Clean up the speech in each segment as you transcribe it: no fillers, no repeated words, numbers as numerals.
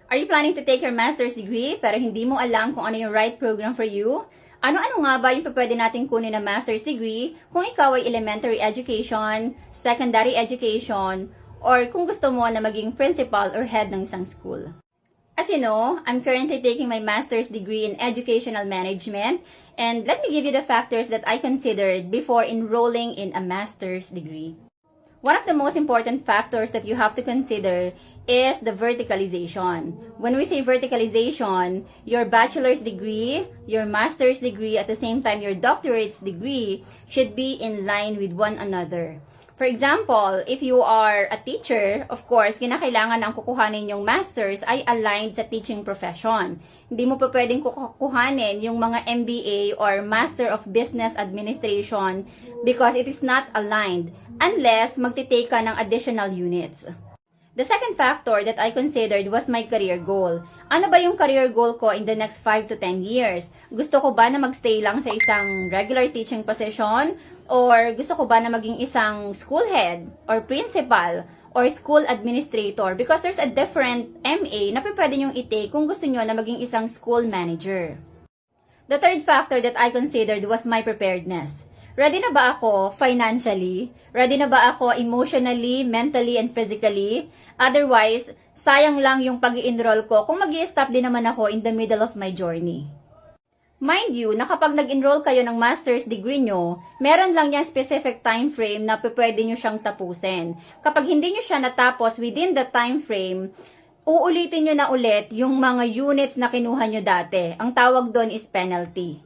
Are you planning to take your master's degree pero hindi mo alam kung ano yung right program for you? Ano-ano nga ba yung pwede natin kunin na master's degree kung ikaw ay elementary education, secondary education, or kung gusto mo na maging principal or head ng isang school? As you know, I'm currently taking my master's degree in educational management, and let me give you the factors that I considered before enrolling in a master's degree. One of the most important factors that you have to consider is the verticalization. When we say verticalization, your bachelor's degree, your master's degree, at the same time your doctorate's degree should be in line with one another. For example, if you are a teacher, of course, kinakailangan ang kukuhanin yung masters ay aligned sa teaching profession. Hindi mo pa pwedeng kukuhanin yung mga MBA or Master of Business Administration because it is not aligned unless magtitake ka ng additional units. The second factor that I considered was my career goal. Ano ba yung career goal ko in the next 5 to 10 years? Gusto ko ba na magstay lang sa isang regular teaching position? Or gusto ko ba na maging isang school head? Or principal? Or school administrator? Because there's a different MA na pwede nyong i-take kung gusto nyo na maging isang school manager. The third factor that I considered was my preparedness. Ready na ba ako financially? Ready na ba ako emotionally, mentally, and physically? Otherwise, sayang lang yung pag-i-enroll ko kung mag-i-stop din naman ako in the middle of my journey. Mind you, na kapag nag-enroll kayo ng master's degree nyo, meron lang yung specific time frame na pwede nyo siyang tapusin. Kapag hindi nyo siya natapos within the time frame, uulitin nyo na ulit yung mga units na kinuha nyo dati. Ang tawag doon is penalty.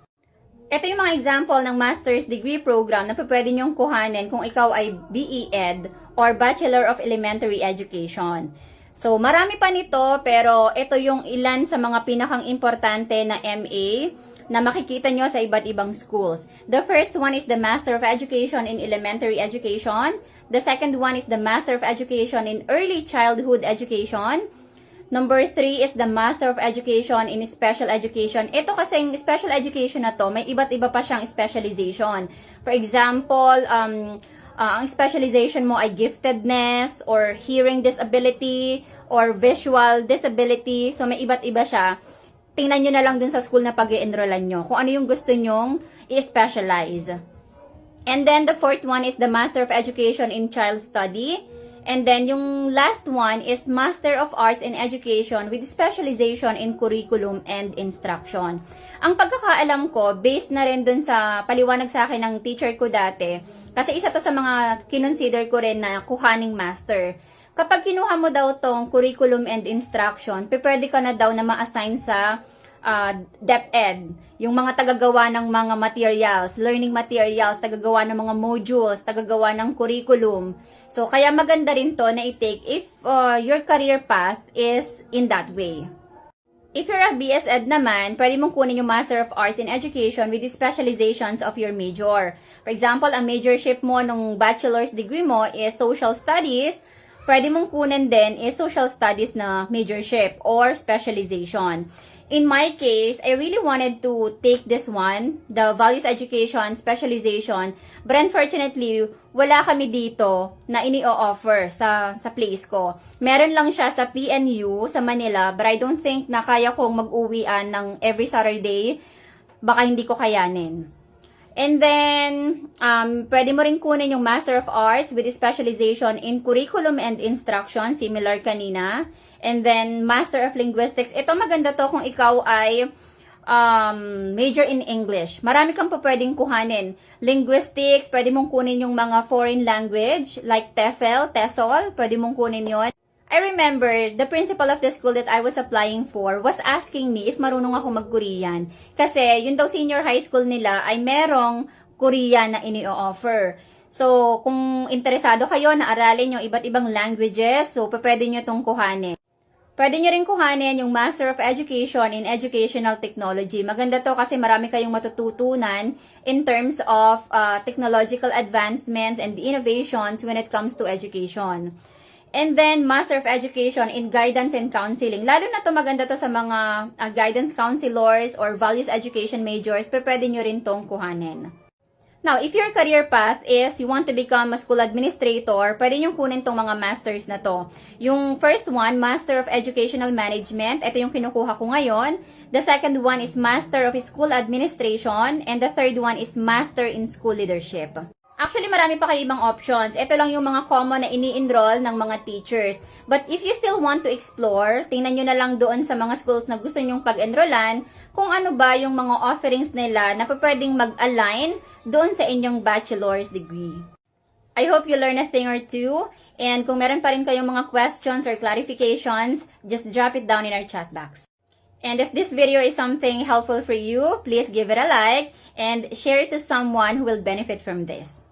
Ito yung mga example ng master's degree program na pwede nyong kuhanin kung ikaw ay BE Ed or Bachelor of Elementary Education. So, marami pa nito pero ito yung ilan sa mga pinakang importante na MA na makikita nyo sa iba't ibang schools. The first one is the Master of Education in Elementary Education. The second one is the Master of Education in Early Childhood Education. Number 3 is the Master of Education in Special Education. Ito kasing special education na to, may iba't iba pa siyang specialization. For example, ang specialization mo ay giftedness, or hearing disability, or visual disability. So, may iba't iba siya. Tingnan nyo na lang dun sa school na pag-i-enrollan nyo kung ano yung gusto nyong i-specialize. And then, the fourth one is the Master of Education in Child Study. And then, yung last one is Master of Arts in Education with specialization in Curriculum and Instruction. Ang pagkakaalam ko, based na rin dun sa paliwanag sa akin ng teacher ko dati, kasi isa to sa mga kinonsider ko rin na kuhaning master. Kapag kinuha mo daw tong Curriculum and Instruction, pwede ka na daw na ma-assign sa DepEd, yung mga tagagawa ng mga materials, learning materials, tagagawa ng mga modules, tagagawa ng curriculum. So, kaya maganda rin to na i-take if your career path is in that way. If you're a BS Ed naman, pwede mong kunin yung Master of Arts in Education with the specializations of your major. For example, ang majorship mo nung bachelor's degree mo is Social Studies, pwede mong kunin din is Social Studies na majorship or specialization. In my case, I really wanted to take this one, the Values Education Specialization, but unfortunately, wala kami dito na ini-offer sa place ko. Meron lang siya sa PNU sa Manila, but I don't think na kaya kong mag-uwian ng every Saturday. Baka hindi ko kayanin. And then, pwede mo rin kunin yung Master of Arts with specialization in Curriculum and Instruction, similar kanina. And then, Master of Linguistics. Ito maganda to kung ikaw ay major in English. Marami kang pa pwedeng kuhanin. Linguistics, pwede mong kunin yung mga foreign language like TEFL, TESOL, pwede mong kunin yon. I remember, the principal of the school that I was applying for was asking me if marunong ako mag-Korean. Kasi, yun daw senior high school nila ay merong Korean na ini-offer. So, kung interesado kayo na aralin yung iba't ibang languages, so pwede nyo itong kuhanin. Pwede nyo rin kuhanin yung Master of Education in Educational Technology. Maganda to kasi marami kayong matututunan in terms of technological advancements and innovations when it comes to education. And then, Master of Education in Guidance and Counseling. Lalo na to maganda to sa mga guidance counselors or values education majors, pero pwede nyo rin tong kuhanin. Now, if your career path is you want to become a school administrator, pwede niyong kunin tong mga masters na to. Yung first one, Master of Educational Management. Ito yung kinukuha ko ngayon. The second one is Master of School Administration. And the third one is Master in School Leadership. Actually, marami pa kayo ibang options. Ito lang yung mga common na ini-enroll ng mga teachers. But if you still want to explore, tingnan nyo na lang doon sa mga schools na gusto nyong pag-enrollan kung ano ba yung mga offerings nila na pwedeng mag-align doon sa inyong bachelor's degree. I hope you learn a thing or two. And kung meron pa rin kayong mga questions or clarifications, just drop it down in our chat box. And if this video is something helpful for you, please give it a like and share it to someone who will benefit from this.